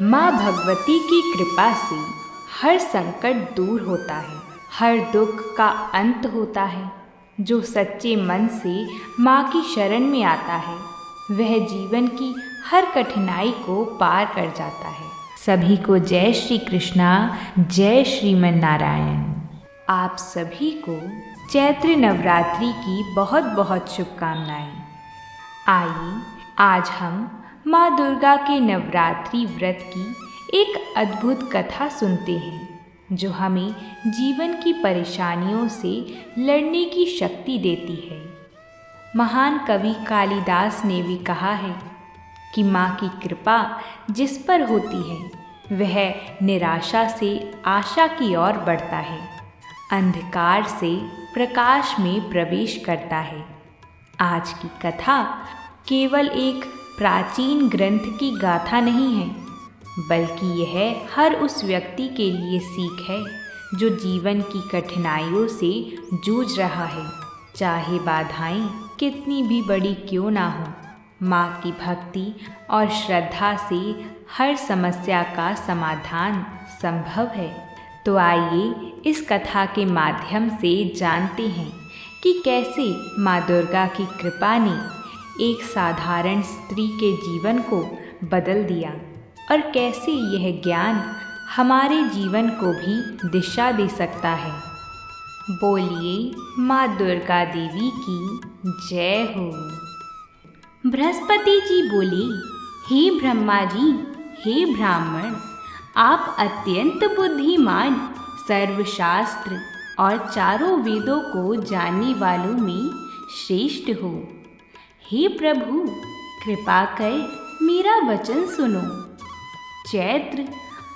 माँ भगवती की कृपा से हर संकट दूर होता है, हर दुख का अंत होता है। जो सच्चे मन से माँ की शरण में आता है वह जीवन की हर कठिनाई को पार कर जाता है। सभी को जय श्री कृष्णा, जय श्रीमन नारायण। आप सभी को चैत्र नवरात्रि की बहुत बहुत शुभकामनाएं। आइए आज हम माँ दुर्गा के नवरात्रि व्रत की एक अद्भुत कथा सुनते हैं जो हमें जीवन की परेशानियों से लड़ने की शक्ति देती है। महान कवि कालिदास ने भी कहा है कि माँ की कृपा जिस पर होती है वह निराशा से आशा की ओर बढ़ता है, अंधकार से प्रकाश में प्रवेश करता है। आज की कथा केवल एक प्राचीन ग्रंथ की गाथा नहीं है, बल्कि यह हर उस व्यक्ति के लिए सीख है जो जीवन की कठिनाइयों से जूझ रहा है। चाहे बाधाएं कितनी भी बड़ी क्यों ना हो, माँ की भक्ति और श्रद्धा से हर समस्या का समाधान संभव है। तो आइए इस कथा के माध्यम से जानते हैं कि कैसे माँ दुर्गा की कृपा ने एक साधारण स्त्री के जीवन को बदल दिया और कैसे यह ज्ञान हमारे जीवन को भी दिशा दे सकता है। बोलिए माँ दुर्गा देवी की जय हो। बृहस्पति जी बोले, हे ब्रह्मा जी, हे ब्राह्मण, आप अत्यंत बुद्धिमान, सर्वशास्त्र और चारों वेदों को जानने वालों में श्रेष्ठ हो। हे प्रभु, कृपा कर मेरा वचन सुनो। चैत्र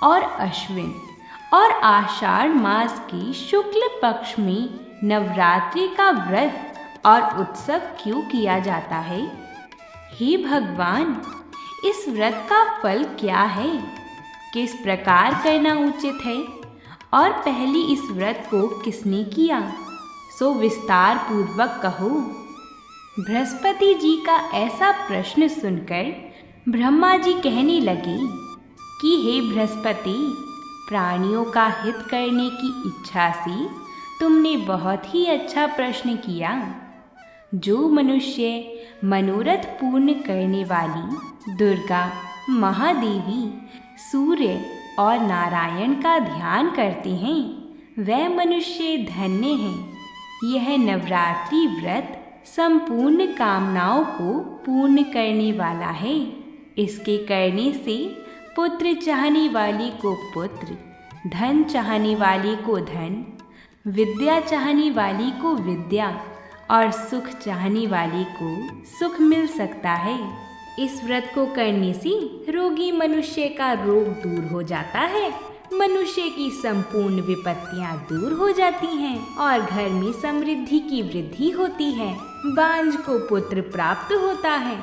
और अश्विन और आषाढ़ मास के शुक्ल पक्ष में नवरात्रि का व्रत और उत्सव क्यों किया जाता है? हे भगवान, इस व्रत का फल क्या है? किस प्रकार करना उचित है? और पहले इस व्रत को किसने किया, सो विस्तार पूर्वक कहो। बृहस्पति जी का ऐसा प्रश्न सुनकर ब्रह्मा जी कहने लगे कि हे बृहस्पति, प्राणियों का हित करने की इच्छा से तुमने बहुत ही अच्छा प्रश्न किया। जो मनुष्य मनोरथ पूर्ण करने वाली दुर्गा, महादेवी, सूर्य और नारायण का ध्यान करते हैं वह मनुष्य धन्य हैं। यह नवरात्रि व्रत संपूर्ण कामनाओं को पूर्ण करने वाला है। इसके करने से पुत्र चाहने वाले को पुत्र, धन चाहने वाले को धन, विद्या चाहने वाले को विद्या और सुख चाहने वाले को सुख मिल सकता है। इस व्रत को करने से रोगी मनुष्य का रोग दूर हो जाता है, मनुष्य की संपूर्ण विपत्तियां दूर हो जाती हैं और घर में समृद्धि की वृद्धि होती है। बांझ को पुत्र प्राप्त होता है,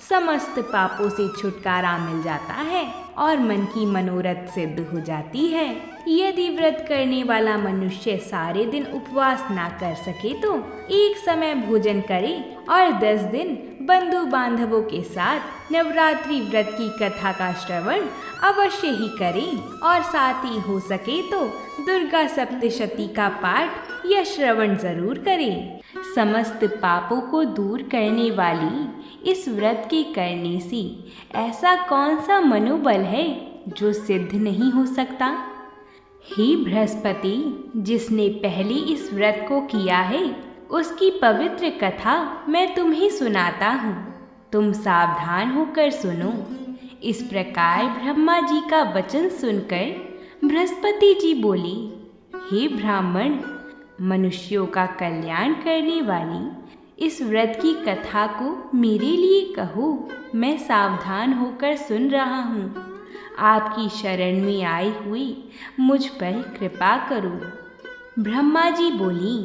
समस्त पापों से छुटकारा मिल जाता है और मन की मनोरथ सिद्ध हो जाती है। यदि व्रत करने वाला मनुष्य सारे दिन उपवास ना कर सके तो एक समय भोजन करे और 10 दिन बंधु बांधवों के साथ नवरात्रि व्रत की कथा का श्रवण अवश्य ही करें और साथ ही हो सके तो दुर्गा सप्तशती का पाठ या श्रवण जरूर करें। समस्त पापों को दूर करने वाली इस व्रत के करने से ऐसा कौन सा मनोबल है जो सिद्ध नहीं हो सकता? हे बृहस्पति, जिसने पहले इस व्रत को किया है उसकी पवित्र कथा मैं तुम्हें सुनाता हूँ, तुम सावधान होकर सुनो। इस प्रकार ब्रह्मा जी का वचन सुनकर बृहस्पति जी बोले, हे ब्राह्मण, मनुष्यों का कल्याण करने वाली इस व्रत की कथा को मेरे लिए कहो, मैं सावधान होकर सुन रहा हूँ। आपकी शरण में आई हुई मुझ पर कृपा करो। ब्रह्मा जी बोली,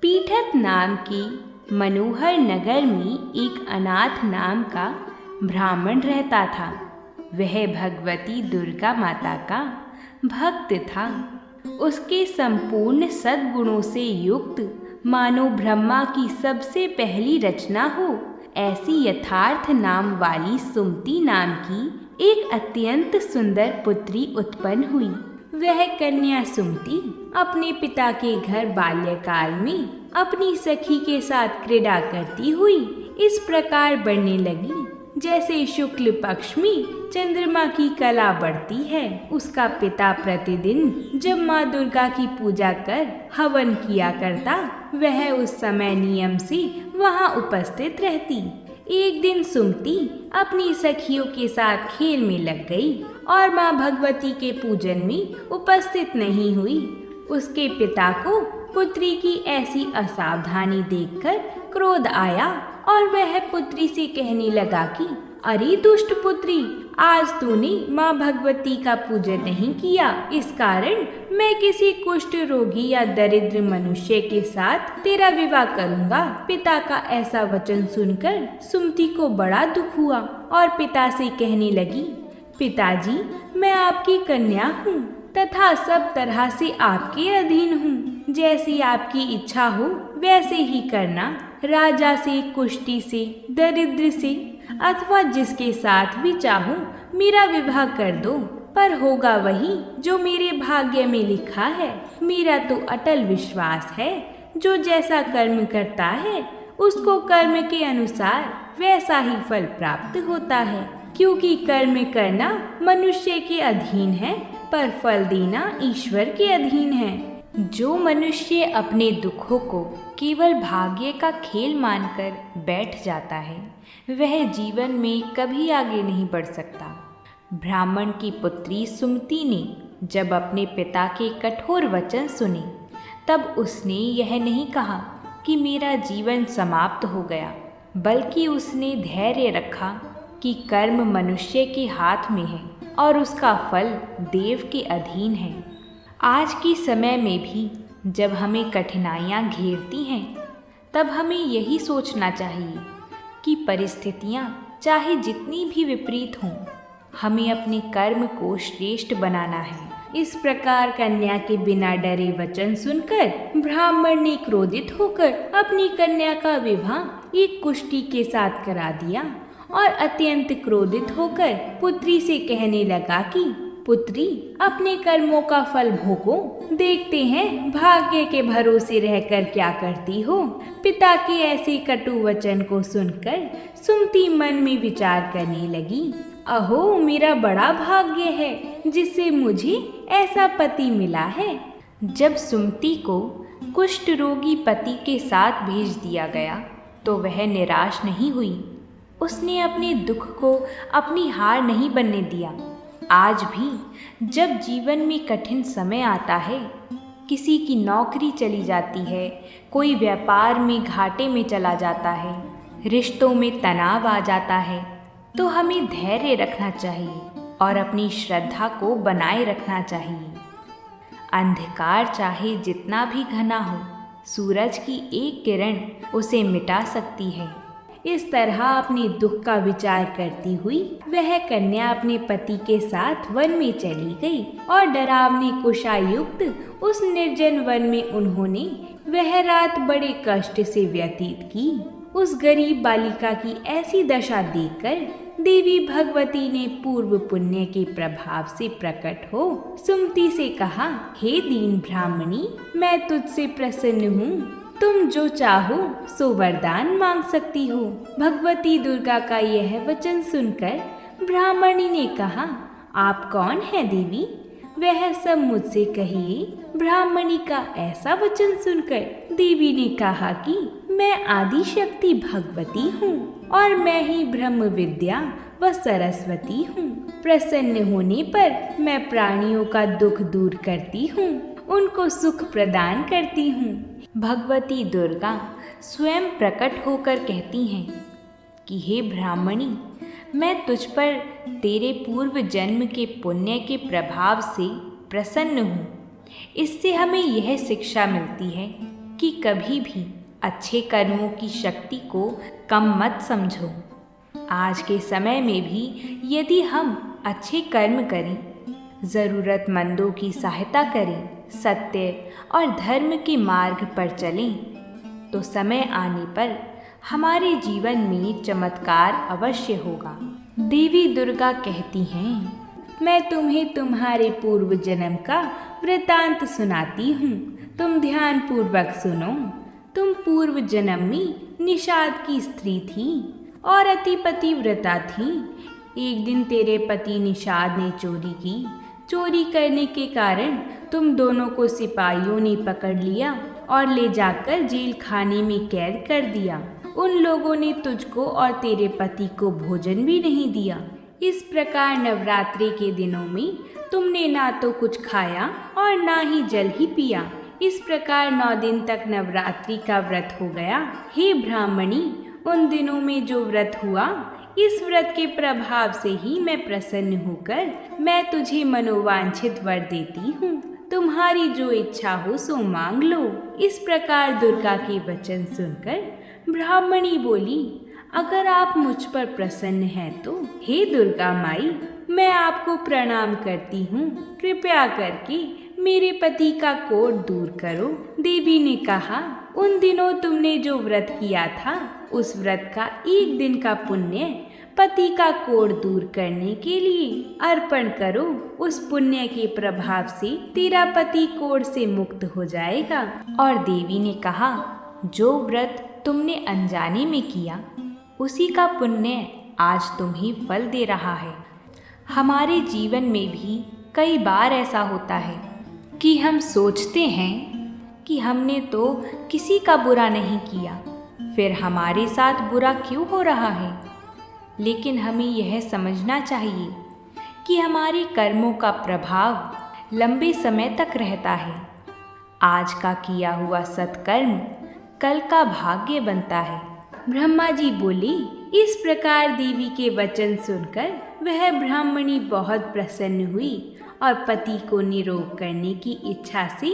पीठत नाम के मनोहर नगर में एक अनाथ नाम का ब्राह्मण रहता था। वह भगवती दुर्गा माता का भक्त था। उसके संपूर्ण सद्गुणों से युक्त मानो ब्रह्मा की सबसे पहली रचना हो ऐसी यथार्थ नाम वाली सुमति नाम की एक अत्यंत सुंदर पुत्री उत्पन्न हुई। वह कन्या सुमति अपने पिता के घर बाल्यकाल में अपनी सखी के साथ क्रीड़ा करती हुई इस प्रकार बढ़ने लगी जैसे शुक्ल पक्ष में चंद्रमा की कला बढ़ती है। उसका पिता प्रतिदिन जब माँ दुर्गा की पूजा कर हवन किया करता, वह उस समय नियम से वहाँ उपस्थित रहती। एक दिन सुमति अपनी सखियों के साथ खेल में लग गई और माँ भगवती के पूजन में उपस्थित नहीं हुई। उसके पिता को पुत्री की ऐसी असावधानी देखकर क्रोध आया और वह पुत्री से कहने लगा कि अरे दुष्ट पुत्री, आज तूने माँ भगवती का पूजन नहीं किया, इस कारण मैं किसी कुष्ठ रोगी या दरिद्र मनुष्य के साथ तेरा विवाह करूंगा। पिता का ऐसा वचन सुनकर सुमति को बड़ा दुख हुआ और पिता से कहने लगी, पिताजी, मैं आपकी कन्या हूँ तथा सब तरह से आपके अधीन हूँ। जैसी आपकी इच्छा हो वैसे ही करना। राजा से, कुष्ठी से, दरिद्र से अथवा जिसके साथ भी चाहो मेरा विवाह कर दो, पर होगा वही जो मेरे भाग्य में लिखा है। मेरा तो अटल विश्वास है, जो जैसा कर्म करता है उसको कर्म के अनुसार वैसा ही फल प्राप्त होता है। क्योंकि कर्म करना मनुष्य के अधीन है, पर फल देना ईश्वर के अधीन है। जो मनुष्य अपने दुखों को केवल भाग्य का खेल मानकर बैठ जाता है, वह जीवन में कभी आगे नहीं बढ़ सकता। ब्राह्मण की पुत्री सुमति ने जब अपने पिता के कठोर वचन सुने, तब उसने यह नहीं कहा कि मेरा जीवन समाप्त हो गया, बल्कि उसने धैर्य रखा कि कर्म मनुष्य के हाथ में है और उसका फल देव के अधीन है। आज के समय में भी जब हमें कठिनाइयाँ घेरती हैं, तब हमें यही सोचना चाहिए कि परिस्थितियाँ चाहे जितनी भी विपरीत हों, हमें अपने कर्म को श्रेष्ठ बनाना है। इस प्रकार कन्या के बिना डरे वचन सुनकर ब्राह्मण ने क्रोधित होकर अपनी कन्या का विवाह एक कुष्ठी के साथ करा दिया और अत्यंत क्रोधित होकर पुत्री से कहने लगा कि पुत्री, अपने कर्मों का फल भोगो, देखते हैं भाग्य के भरोसे रहकर क्या करती हो। पिता के ऐसे कटु वचन को सुनकर सुमति मन में विचार करने लगी, अहो, मेरा बड़ा भाग्य है जिससे मुझे ऐसा पति मिला है। जब सुमति को कुष्ठ रोगी पति के साथ भेज दिया गया तो वह निराश नहीं हुई। उसने अपने दुख को अपनी हार नहीं बनने दिया। आज भी जब जीवन में कठिन समय आता है, किसी की नौकरी चली जाती है, कोई व्यापार में घाटे में चला जाता है, रिश्तों में तनाव आ जाता है, तो हमें धैर्य रखना चाहिए और अपनी श्रद्धा को बनाए रखना चाहिए। अंधकार चाहे जितना भी घना हो, सूरज की एक किरण उसे मिटा सकती है। इस तरह अपने दुख का विचार करती हुई वह कन्या अपने पति के साथ वन में चली गई और डरावनी कुशायुक्त उस निर्जन वन में उन्होंने वह रात बड़े कष्ट से व्यतीत की। उस गरीब बालिका की ऐसी दशा देखकर देवी भगवती ने पूर्व पुण्य के प्रभाव से प्रकट हो सुमति से कहा, हे दीन ब्राह्मणी, मैं तुझसे प्रसन्न हूँ। तुम जो चाहो सो वरदान मांग सकती हो। भगवती दुर्गा का यह वचन सुनकर ब्राह्मणी ने कहा, आप कौन है देवी? वह सब मुझसे कहिए। ब्राह्मणी का ऐसा वचन सुनकर देवी ने कहा कि मैं आदि शक्ति भगवती हूँ और मैं ही ब्रह्म विद्या व सरस्वती हूँ। प्रसन्न होने पर मैं प्राणियों का दुख दूर करती हूँ, उनको सुख प्रदान करती हूँ। भगवती दुर्गा स्वयं प्रकट होकर कहती हैं कि हे ब्राह्मणी, मैं तुझ पर तेरे पूर्व जन्म के पुण्य के प्रभाव से प्रसन्न हूँ। इससे हमें यह शिक्षा मिलती है कि कभी भी अच्छे कर्मों की शक्ति को कम मत समझो। आज के समय में भी यदि हम अच्छे कर्म करें, ज़रूरतमंदों की सहायता करें, सत्य और धर्म के मार्ग पर चलें, तो समय आने पर हमारे जीवन में चमत्कार अवश्य होगा। देवी दुर्गा कहती हैं, मैं तुम्हें तुम्हारे पूर्व जन्म का वृतांत सुनाती हूँ। तुम ध्यान पूर्वक सुनो। तुम पूर्व जन्म में निषाद की स्त्री थी और अति पतिव्रता थी। एक दिन तेरे पति निषाद ने चोरी की। चोरी करने के कारण तुम दोनों को सिपाहियों ने पकड़ लिया और ले जाकर जेल खाने में कैद कर दिया। उन लोगों ने तुझको और तेरे पति को भोजन भी नहीं दिया। इस प्रकार नवरात्रि के दिनों में तुमने ना तो कुछ खाया और ना ही जल ही पिया। इस प्रकार 9 दिन तक नवरात्रि का व्रत हो गया। हे ब्राह्मणी, उन दिनों में जो व्रत हुआ, इस व्रत के प्रभाव से ही मैं प्रसन्न होकर मैं तुझे मनोवांछित वर देती हूँ। तुम्हारी जो इच्छा हो सो मांग लो। इस प्रकार दुर्गा के वचन सुनकर ब्राह्मणी बोली, अगर आप मुझ पर प्रसन्न हैं तो हे दुर्गा माई, मैं आपको प्रणाम करती हूँ। कृपया करके मेरे पति का कोढ़ दूर करो। देवी ने कहा, उन दिनों तुमने जो व्रत किया था, उस व्रत का 1 दिन का पुण्य पति का कोढ़ दूर करने के लिए अर्पण करो। उस पुण्य के प्रभाव से तेरा पति कोढ़ से मुक्त हो जाएगा। और देवी ने कहा, जो व्रत तुमने अनजाने में किया, उसी का पुण्य आज तुम्हें फल दे रहा है। हमारे जीवन में भी कई बार ऐसा होता है कि हम सोचते हैं कि हमने तो किसी का बुरा नहीं किया, फिर हमारे साथ बुरा क्यों हो रहा है। लेकिन हमें यह समझना चाहिए कि हमारे कर्मों का प्रभाव लंबे समय तक रहता है। आज का किया हुआ सत्कर्म कल का भाग्य बनता है। ब्रह्मा जी बोले। इस प्रकार देवी के वचन सुनकर वह ब्राह्मणी बहुत प्रसन्न हुई और पति को निरोग करने की इच्छा से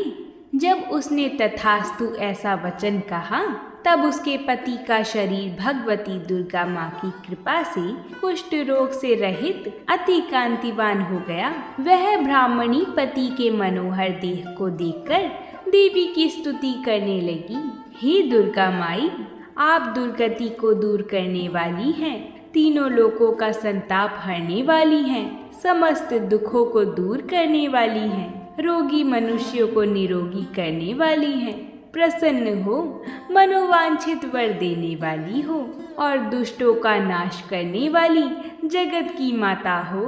जब उसने तथास्तु ऐसा वचन कहा, तब उसके पति का शरीर भगवती दुर्गा माँ की कृपा से कुष्ठ रोग से रहित अति कांतिवान हो गया। वह ब्राह्मणी पति के मनोहर देह को देखकर देवी की स्तुति करने लगी। हे दुर्गा माई, आप दुर्गति को दूर करने वाली हैं, तीनों लोकों का संताप हरने वाली हैं, समस्त दुखों को दूर करने वाली हैं, रोगी मनुष्यों को निरोगी करने वाली हैं, प्रसन्न हो, मनोवांछित वर देने वाली हो और दुष्टों का नाश करने वाली जगत की माता हो।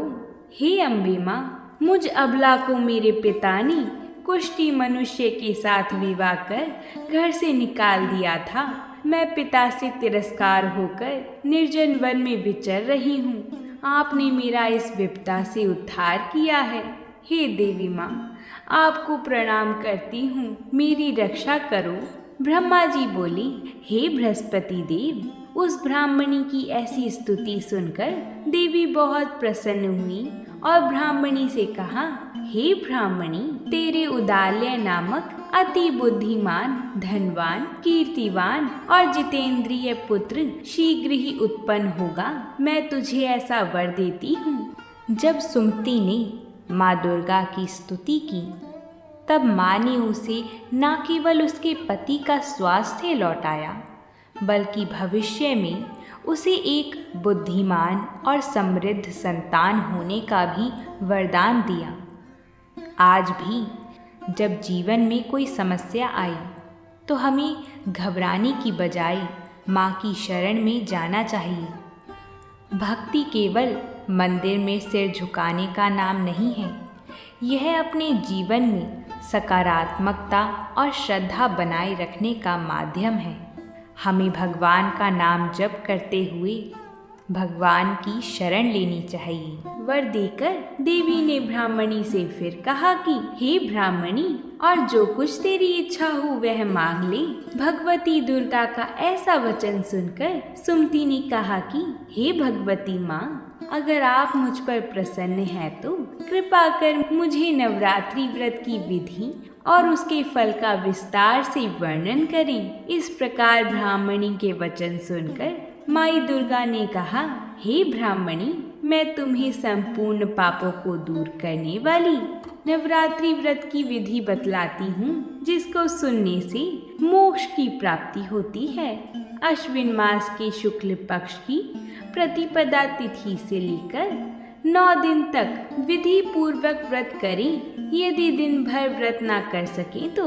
हे अम्बे माँ, मुझ अबला को मेरे पिता ने कुष्ठी मनुष्य के साथ विवाह कर घर से निकाल दिया था। मैं पिता से तिरस्कार होकर निर्जन वन में विचर रही हूँ। आपने मेरा इस विपदा से उद्धार किया है। हे देवी माँ, आपको प्रणाम करती हूँ, मेरी रक्षा करो। ब्रह्मा जी बोली, हे बृहस्पति देव, उस ब्राह्मणी की ऐसी स्तुति सुनकर देवी बहुत प्रसन्न हुई और ब्राह्मणी से कहा, हे ब्राह्मणी, तेरे उदाल्य नामक अति बुद्धिमान, धनवान, कीर्तिवान और जितेंद्रिय पुत्र शीघ्र ही उत्पन्न होगा। मैं तुझे ऐसा वर देती हूँ। जब सुमति ने माँ दुर्गा की स्तुति की, तब माँ ने उसे न केवल उसके पति का स्वास्थ्य लौटाया, बल्कि भविष्य में उसे एक बुद्धिमान और समृद्ध संतान होने का भी वरदान दिया। आज भी जब जीवन में कोई समस्या आई तो हमें घबराने की बजाय माँ की शरण में जाना चाहिए। भक्ति केवल मंदिर में सिर झुकाने का नाम नहीं है, यह अपने जीवन में सकारात्मकता और श्रद्धा बनाए रखने का माध्यम है। हमें भगवान का नाम जप करते हुए भगवान की शरण लेनी चाहिए। वर देकर देवी ने ब्राह्मणी से फिर कहा कि हे ब्राह्मणी, और जो कुछ तेरी इच्छा हो वह मांग ले। भगवती दुर्गा का ऐसा वचन सुनकर सुमति ने कहा कि हे भगवती माँ, अगर आप मुझ पर प्रसन्न हैं तो कृपा कर मुझे नवरात्रि व्रत की विधि और उसके फल का विस्तार से वर्णन करें। इस प्रकार ब्राह्मणी के वचन सुनकर माई दुर्गा ने कहा, हे ब्राह्मणी, मैं तुम्हें संपूर्ण पापों को दूर करने वाली नवरात्रि व्रत की विधि बतलाती हूँ, जिसको सुनने से मोक्ष की प्राप्ति होती है। अश्विन मास के शुक्ल पक्ष की प्रतिपदा तिथि से लेकर 9 दिन तक विधि पूर्वक व्रत करें। यदि दिन भर व्रत ना कर सके तो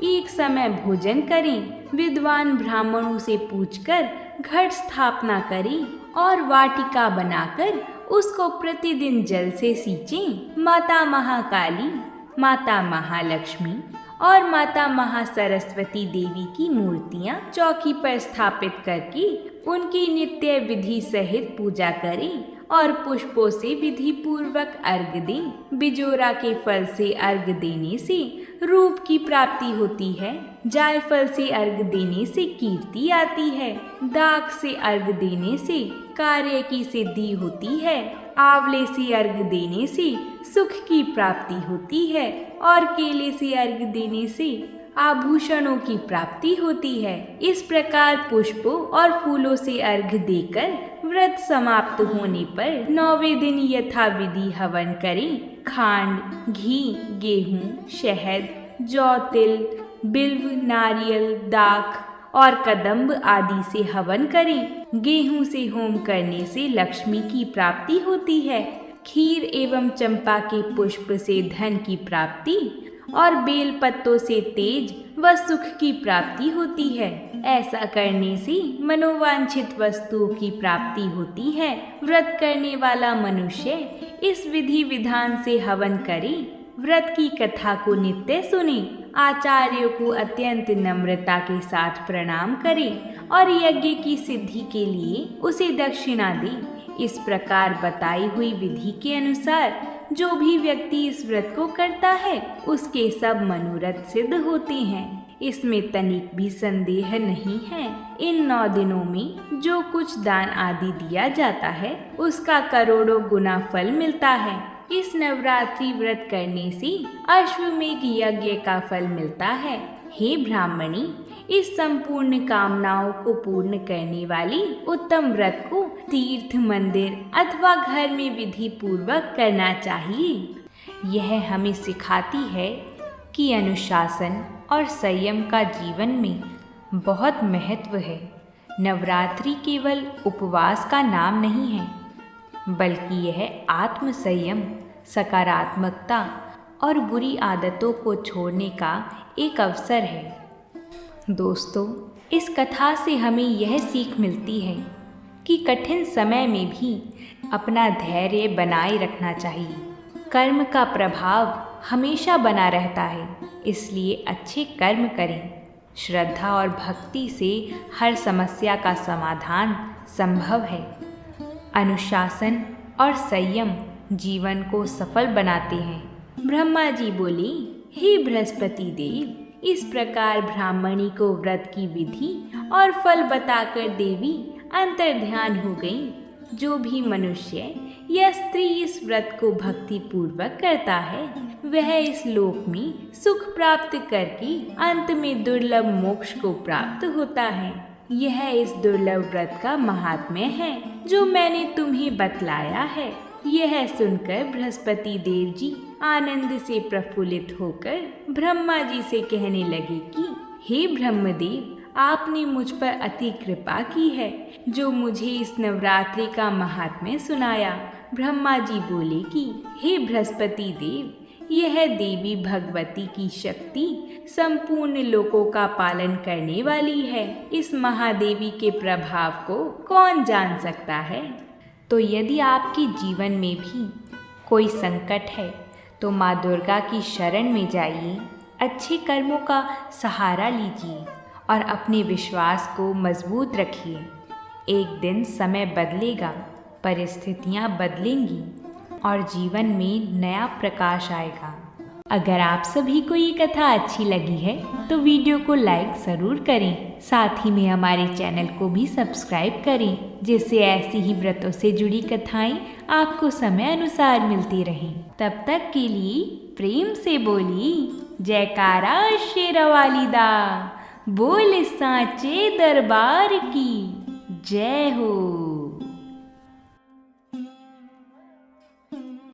एक समय भोजन करें। विद्वान ब्राह्मणों से पूछकर घट स्थापना करें और वाटिका बनाकर उसको प्रतिदिन जल से सींचें। माता महाकाली, माता महालक्ष्मी और माता महासरस्वती देवी की मूर्तियां चौकी पर स्थापित करके उनकी नित्य विधि सहित पूजा करें और पुष्पों से विधि पूर्वक अर्घ दें। बिजोरा के फल से अर्घ देने से रूप की प्राप्ति होती है। जायफल से अर्घ देने से कीर्ति आती है। दाख से अर्घ देने से कार्य की सिद्धि होती है। आंवले से अर्घ देने से सुख की प्राप्ति होती है और केले से अर्घ देने से आभूषणों की प्राप्ति होती है। इस प्रकार पुष्पों और फूलों से अर्घ देकर व्रत समाप्त होने पर 9वें दिन यथाविधि हवन करें। खांड, घी, गेहूं, शहद, जौ, तिल, बिल्व, नारियल, दाख और कदम्ब आदि से हवन करें। गेहूं से होम करने से लक्ष्मी की प्राप्ति होती है। खीर एवं चंपा के पुष्प से धन की प्राप्ति और बेल पत्तों से तेज व सुख की प्राप्ति होती है। ऐसा करने से मनोवांछित वस्तुओं की प्राप्ति होती है। व्रत करने वाला मनुष्य इस विधि विधान से हवन करे। व्रत की कथा को नित्य सुने। आचार्यों को अत्यंत नम्रता के साथ प्रणाम करें और यज्ञ की सिद्धि के लिए उसे दक्षिणा दें। इस प्रकार बताई हुई विधि के अनुसार जो भी व्यक्ति इस व्रत को करता है उसके सब मनोरथ सिद्ध होते हैं। इसमें तनिक भी संदेह नहीं है। इन 9 दिनों में जो कुछ दान आदि दिया जाता है उसका करोड़ों गुना फल मिलता है। इस नवरात्रि व्रत करने से अश्वमेघ यज्ञ का फल मिलता है। हे ब्राह्मणी, इस संपूर्ण कामनाओं को पूर्ण करने वाली उत्तम व्रत को तीर्थ, मंदिर अथवा घर में विधि पूर्वक करना चाहिए। यह हमें सिखाती है कि अनुशासन और संयम का जीवन में बहुत महत्व है। नवरात्रि केवल उपवास का नाम नहीं है, बल्कि यह आत्म संयम, सकारात्मकता और बुरी आदतों को छोड़ने का एक अवसर है। दोस्तों, इस कथा से हमें यह सीख मिलती है कि कठिन समय में भी अपना धैर्य बनाए रखना चाहिए। कर्म का प्रभाव हमेशा बना रहता है, इसलिए अच्छे कर्म करें। श्रद्धा और भक्ति से हर समस्या का समाधान संभव है। अनुशासन और संयम जीवन को सफल बनाते हैं। ब्रह्मा जी बोले, हे बृहस्पति देव, इस प्रकार ब्राह्मणी को व्रत की विधि और फल बताकर देवी अंतर्ध्यान हो गई। जो भी मनुष्य या स्त्री इस व्रत को भक्ति पूर्वक करता है वह इस लोक में सुख प्राप्त करके अंत में दुर्लभ मोक्ष को प्राप्त होता है। यह इस दुर्लभ व्रत का महात्म्य है जो मैंने तुम्हें बतलाया है। यह सुनकर बृहस्पति देव जी आनंद से प्रफुल्लित होकर ब्रह्मा जी से कहने लगे कि हे ब्रह्मदेव, आपने मुझ पर अति कृपा की है जो मुझे इस नवरात्रि का महात्म्य सुनाया। ब्रह्मा जी बोले कि हे बृहस्पति देव, यह देवी भगवती की शक्ति संपूर्ण लोकों का पालन करने वाली है। इस महादेवी के प्रभाव को कौन जान सकता है। तो यदि आपके जीवन में भी कोई संकट है तो माँ दुर्गा की शरण में जाइए, अच्छे कर्मों का सहारा लीजिए और अपने विश्वास को मजबूत रखिए। एक दिन समय बदलेगा, परिस्थितियाँ बदलेंगी और जीवन में नया प्रकाश आएगा। अगर आप सभी को ये कथा अच्छी लगी है तो वीडियो को लाइक ज़रूर करें। साथ ही में हमारे चैनल को भी सब्सक्राइब करें, जिससे ऐसी ही व्रतों से जुड़ी कथाएं आपको समय अनुसार मिलती रहें। तब तक के लिए प्रेम से बोलिए जयकारा शेरावाली दा, बोल सांचे दरबार की जय हो।